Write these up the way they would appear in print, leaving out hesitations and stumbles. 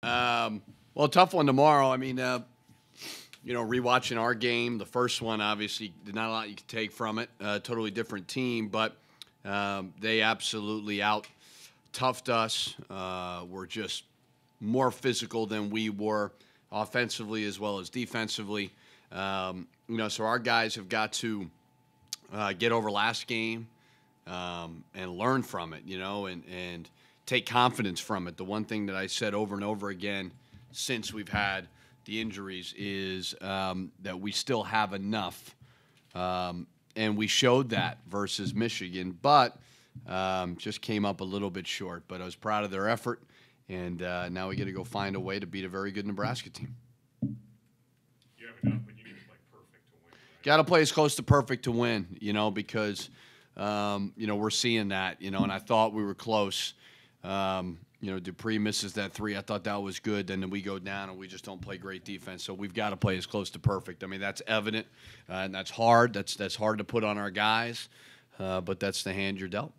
Well, tough one tomorrow. I mean, rewatching our game, the first one obviously did not a lot you could take from it. Totally different team, but they absolutely out toughed us. Were just more physical than we were, offensively as well as defensively. So our guys have got to get over last game and learn from it, and take confidence from it. The one thing that I said over and over again since we've had the injuries is that we still have enough, and we showed that versus Michigan, but just came up a little bit short. But I was proud of their effort, and now we got to go find a way to beat a very good Nebraska team. You have enough, but you need to play perfect to win. Right? Got to play as close to perfect to win, because we're seeing that, and I thought we were close. Dupree misses that three. I thought that was good. Then we go down and we just don't play great defense. So we've got to play as close to perfect. I mean, that's evident, and that's hard. That's hard to put on our guys, but that's the hand you're dealt.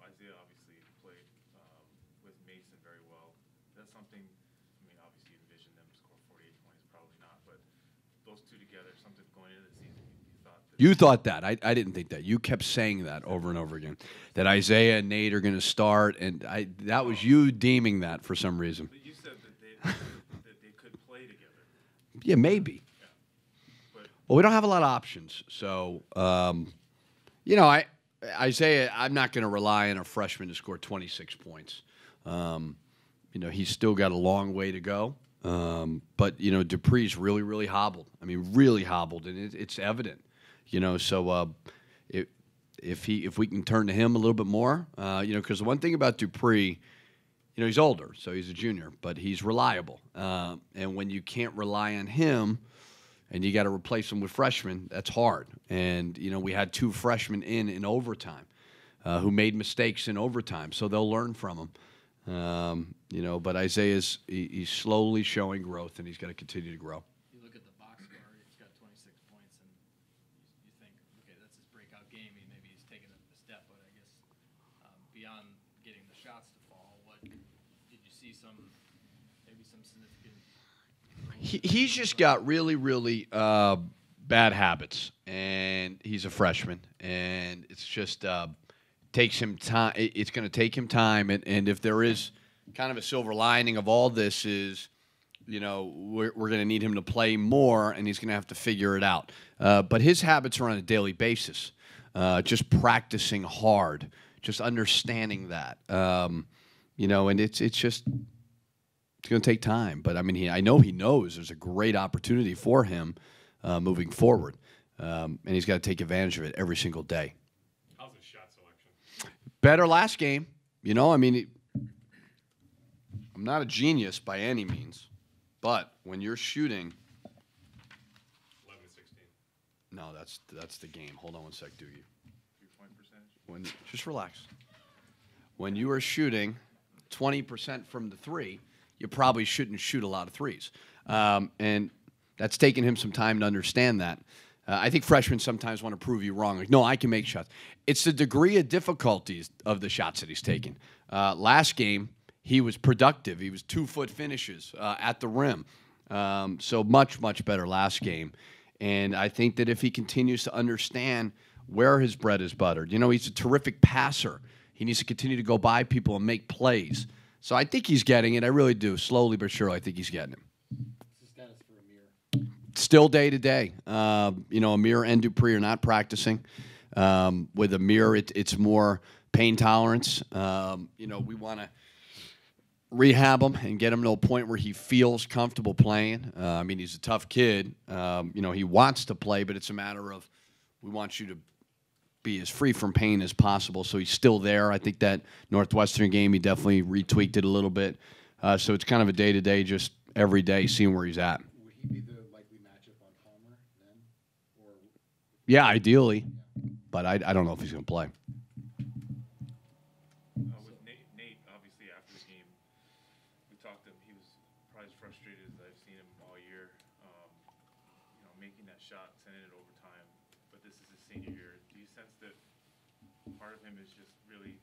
Isaiah obviously played with Mason very well. That's something, obviously you envision them to score 48 points, probably not, but those two together, something going into the season, You thought that. I didn't think that. You kept saying that over and over again, that Isaiah and Nate are going to start, and that was you deeming that for some reason. But you said that they could play together. Yeah, maybe. Yeah. Well, we don't have a lot of options. So, Isaiah, I'm not going to rely on a freshman to score 26 points. He's still got a long way to go. But Dupree's really, really hobbled. Really hobbled, and it's evident. So if we can turn to him a little bit more, because the one thing about Dupree, he's older, so he's a junior, but he's reliable. And when you can't rely on him, and you got to replace him with freshmen, that's hard. And we had two freshmen in overtime, who made mistakes in overtime, so they'll learn from him. But Isaiah's he's slowly showing growth, and he's got to continue to grow. You look at the box score; he's got 26 points, and you think, okay, that's his breakout game. Maybe he's taken a step, but I guess beyond getting the shots to fall, what did you see? Maybe some significant. He's just got really, really bad habits, and he's a freshman, and it's just takes him time. It's going to take him time, and if there is kind of a silver lining of all this is, we're going to need him to play more, and he's going to have to figure it out. But his habits are on a daily basis, just practicing hard, just understanding that, and it's just it's going to take time. But I know he knows there's a great opportunity for him moving forward, and he's got to take advantage of it every single day. How's his shot selection? Better last game, I'm not a genius by any means, but when you're shooting, 11-16. no, that's the game. Hold on one sec, Doogie. 3-point percentage. Just relax. When you are shooting 20% from the three, you probably shouldn't shoot a lot of threes, and that's taken him some time to understand that. I think freshmen sometimes want to prove you wrong. Like, no, I can make shots. It's the degree of difficulties of the shots that he's taken. Last game, he was productive. He was 2-foot finishes at the rim. So much, much better last game. And I think that if he continues to understand where his bread is buttered, he's a terrific passer. He needs to continue to go by people and make plays. So I think he's getting it. I really do. Slowly but surely, I think he's getting it. This is status for Amir. Still day to day. Amir and Dupree are not practicing. With Amir, it's more pain tolerance. We want to rehab him and get him to a point where he feels comfortable playing. He's a tough kid. He wants to play, but it's a matter of we want you to be as free from pain as possible. So he's still there. I think that Northwestern game, he definitely retweaked it a little bit. So it's kind of a day-to-day, just every day, seeing where he's at. Would he be the likely matchup on Palmer then? Or Yeah, ideally. But I don't know if he's going to play. With Nate, obviously, after the game, we talked to him. He was probably as frustrated as I've seen him all year. Making that shot, sending it overtime. But this is his senior year. Do you sense that part of him is just really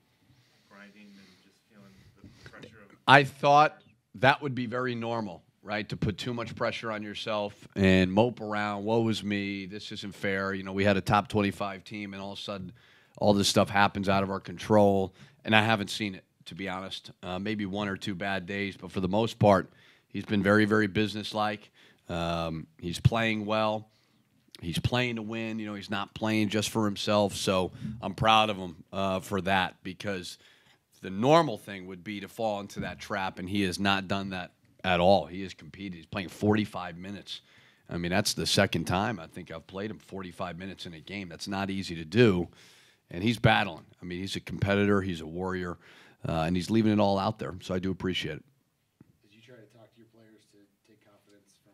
grinding and just feeling the pressure of? I thought that would be very normal, right? To put too much pressure on yourself and mope around. Woe is me. This isn't fair. You know, we had a top 25 team, and all of a sudden, all this stuff happens out of our control. And I haven't seen it, to be honest. Maybe one or two bad days, but for the most part, he's been very, very businesslike. He's playing well. He's playing to win. You know, he's not playing just for himself. So I'm proud of him for that, because the normal thing would be to fall into that trap, and he has not done that at all. He has competed. He's playing 45 minutes. I mean, that's the second time I think I've played him 45 minutes in a game. That's not easy to do, and he's battling. I mean, he's a competitor. He's a warrior, and he's leaving it all out there, so I do appreciate it. Did you try to talk to your players to take confidence from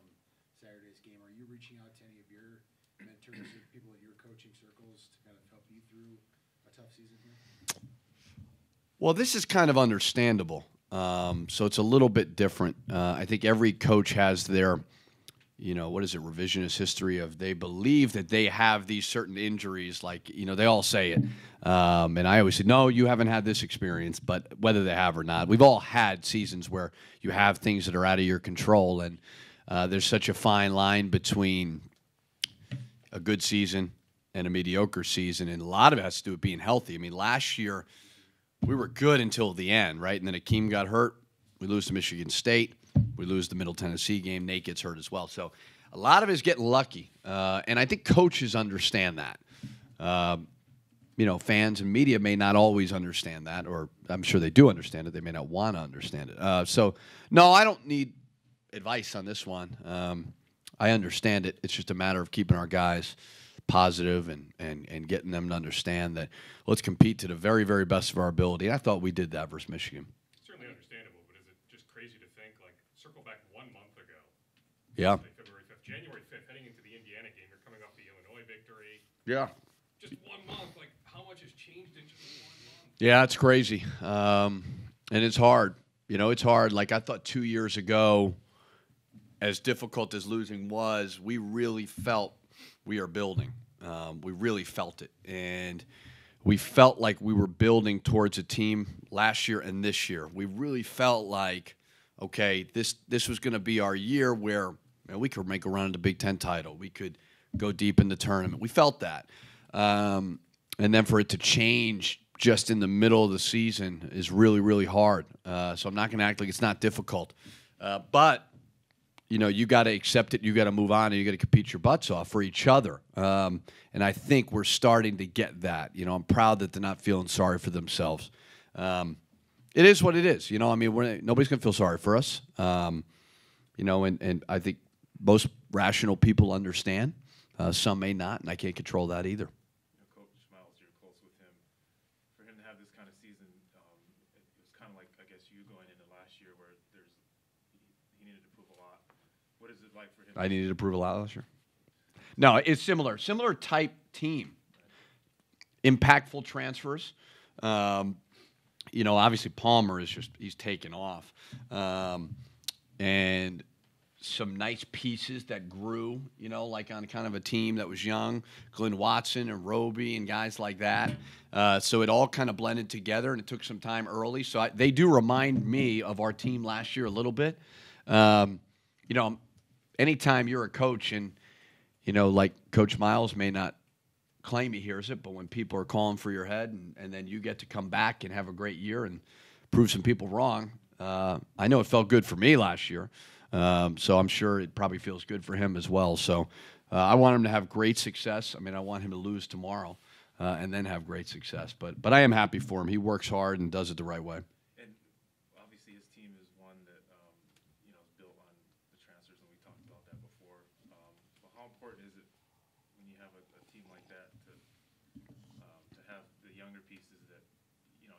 Saturday's game? Are you reaching out to any of your mentors or people in your coaching circles to kind of help you through a tough season here? Well, this is kind of understandable. So it's a little bit different. I think every coach has their, what is it, revisionist history of they believe that they have these certain injuries, like, they all say it. And I always say, no, you haven't had this experience, but whether they have or not, we've all had seasons where you have things that are out of your control, and there's such a fine line between a good season and a mediocre season, and a lot of it has to do with being healthy. I mean, last year, we were good until the end, right? And then Akeem got hurt. We lose to Michigan State. We lose the Middle Tennessee game. Nate gets hurt as well. So a lot of it is getting lucky. And I think coaches understand that. Fans and media may not always understand that, or I'm sure they do understand it. They may not want to understand it. So, no, I don't need advice on this one. I understand it. It's just a matter of keeping our guys positive and getting them to understand that let's compete to the very, very best of our ability. And I thought we did that versus Michigan. Certainly understandable, but is it just crazy to think, like, circle back 1 month ago? Yeah. February 5th. January 5th, heading into the Indiana game, you're coming off the Illinois victory. Yeah. Just 1 month, like, how much has changed in just 1 month? Yeah, it's crazy. And it's hard. It's hard. Like, I thought 2 years ago, as difficult as losing was, we really felt we are building. We really felt it. And we felt like we were building towards a team last year and this year. We really felt like, okay, this was going to be our year where we could make a run at the Big Ten title. We could go deep in the tournament. We felt that. And then for it to change just in the middle of the season is really, really hard. So I'm not going to act like it's not difficult. But you got to accept it. You got to move on, and you got to compete your butts off for each other. And I think we're starting to get that. I'm proud that they're not feeling sorry for themselves. It is what it is. Nobody's going to feel sorry for us. And I think most rational people understand. Some may not, and I can't control that either. Coach Miles, you're close with him. For him to have this kind of season, it was kind of like, I guess, you going into last year where he needed to prove a lot. What is it like for him? I needed to prove a lot last year. No, it's similar type team. Impactful transfers. Obviously Palmer he's taken off. And some nice pieces that grew, like on kind of a team that was young, Glenn Watson and Roby and guys like that. So it all kind of blended together, and it took some time early. So they do remind me of our team last year a little bit. Anytime you're a coach and, like Coach Miles may not claim he hears it, but when people are calling for your head and then you get to come back and have a great year and prove some people wrong, I know it felt good for me last year. So I'm sure it probably feels good for him as well. So I want him to have great success. I mean, I want him to lose tomorrow and then have great success. But I am happy for him. He works hard and does it the right way. And obviously his team is one that, is built on the transfers, and we talked about that before. But how important is it when you have a team like that to have the younger pieces that,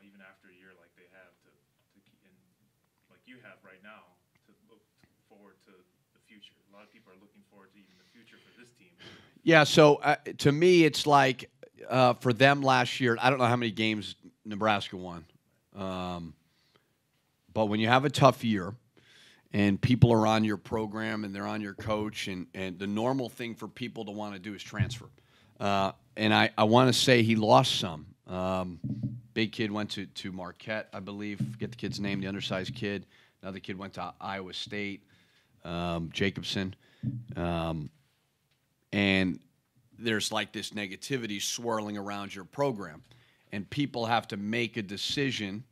even after a year like they have, to keep, and like you have right now, to look forward to the future? A lot of people are looking forward to even the future for this team. Yeah, so to me, it's like for them last year, I don't know how many games Nebraska won. But when you have a tough year and people are on your program and they're on your coach, and the normal thing for people to want to do is transfer. And I want to say he lost some Big kid went to Marquette, I believe. Forget the kid's name, the undersized kid. Another kid went to Iowa State, Jacobson. And there's like this negativity swirling around your program. And people have to make a decision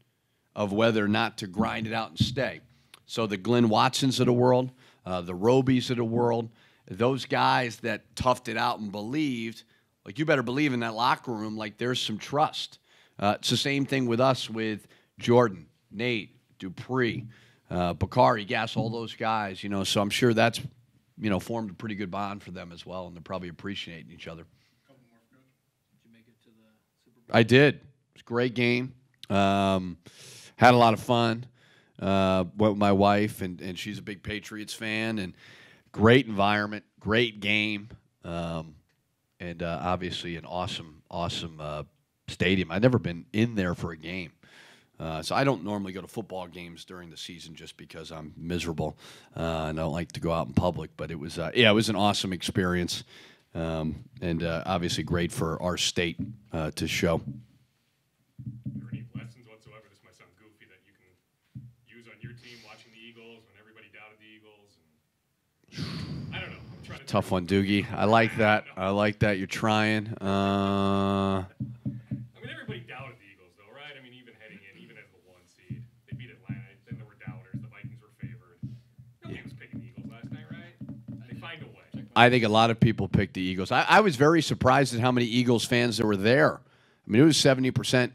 of whether or not to grind it out and stay. So the Glenn Watsons of the world, the Robies of the world, those guys that toughed it out and believed, like you better believe in that locker room, like there's some trust. It's the same thing with us with Jordan, Nate, Dupree, Bakari, Gass, all those guys, you know. So I'm sure that's, you know, formed a pretty good bond for them as well, and they're probably appreciating each other. Couple more, Coach. Did you make it to the Super Bowl? I did. It was a great game. Had a lot of fun. Went with my wife, and she's a big Patriots fan, and great environment, great game, and obviously an awesome stadium. I've never been in there for a game. So I don't normally go to football games during the season just because I'm miserable and I don't like to go out in public. But it was, it was an awesome experience, and obviously great for our state to show. Are there any lessons whatsoever? This might sound goofy that you can use on your team watching the Eagles when everybody doubted the Eagles. And I don't know. I'm trying to Tough one, Doogie. I like that. I like that. You're trying. I mean, everybody doubted the Eagles, though, right? I mean, even heading in, even as the 1 seed, they beat Atlanta. Then there were doubters. The Vikings were favored. Nobody was picking the Eagles last night, right? They find a way. I think a lot of people picked the Eagles. I was very surprised at how many Eagles fans there were there. I mean, it was 70%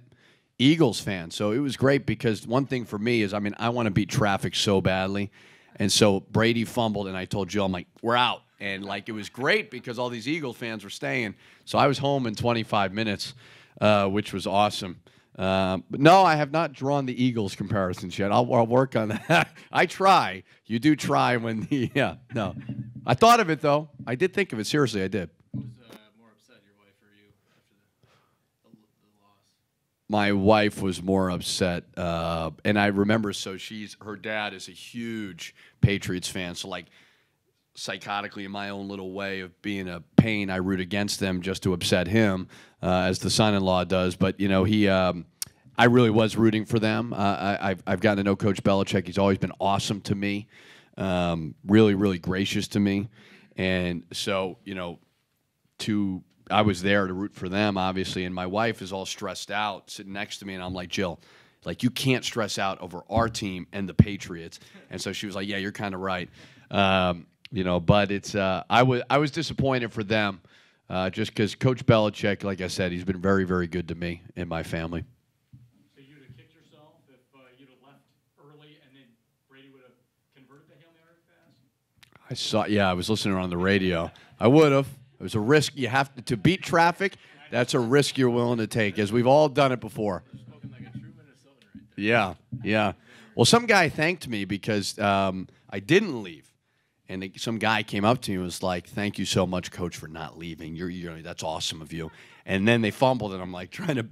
Eagles fans. So it was great because one thing for me is, I mean, I want to beat traffic so badly. And so Brady fumbled, and I told Jill, I'm like, we're out. And, like, it was great because all these Eagles fans were staying. So I was home in 25 minutes, which was awesome. But, no, I have not drawn the Eagles comparisons yet. I'll work on that. I try. You do try when the – yeah, no. I thought of it, though. I did think of it. Seriously, I did. Who was more upset, your wife or you, after the loss? My wife was more upset, and I remember. So her dad is a huge Patriots fan. So like psychotically, in my own little way of being a pain, I root against them just to upset him, as the son-in-law does. But you know, I really was rooting for them. I've gotten to know Coach Belichick. He's always been awesome to me, really, really gracious to me, and so you know, I was there to root for them, obviously, and my wife is all stressed out sitting next to me, and I'm like, Jill, like, you can't stress out over our team and the Patriots. And so she was like, yeah, you're kind of right. You know, but it's I was disappointed for them just because Coach Belichick, like I said, he's been very, very good to me and my family. So you'd have kicked yourself if you'd have left early and then Brady would have converted the Hail Mary pass? I was listening on the radio. I would have. It was a risk. You have to beat traffic. That's a risk you're willing to take, as we've all done it before. Spoken like a true Minnesotan right there. Yeah. Well, some guy thanked me because I didn't leave, and some guy came up to me and was like, "Thank you so much, Coach, for not leaving. That's awesome of you." And then they fumbled, and I'm like trying to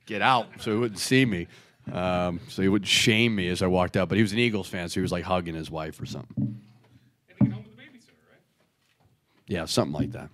get out so he wouldn't see me, so he wouldn't shame me as I walked out. But he was an Eagles fan, so he was like hugging his wife or something. And to get home with the babysitter, right? Yeah, something like that.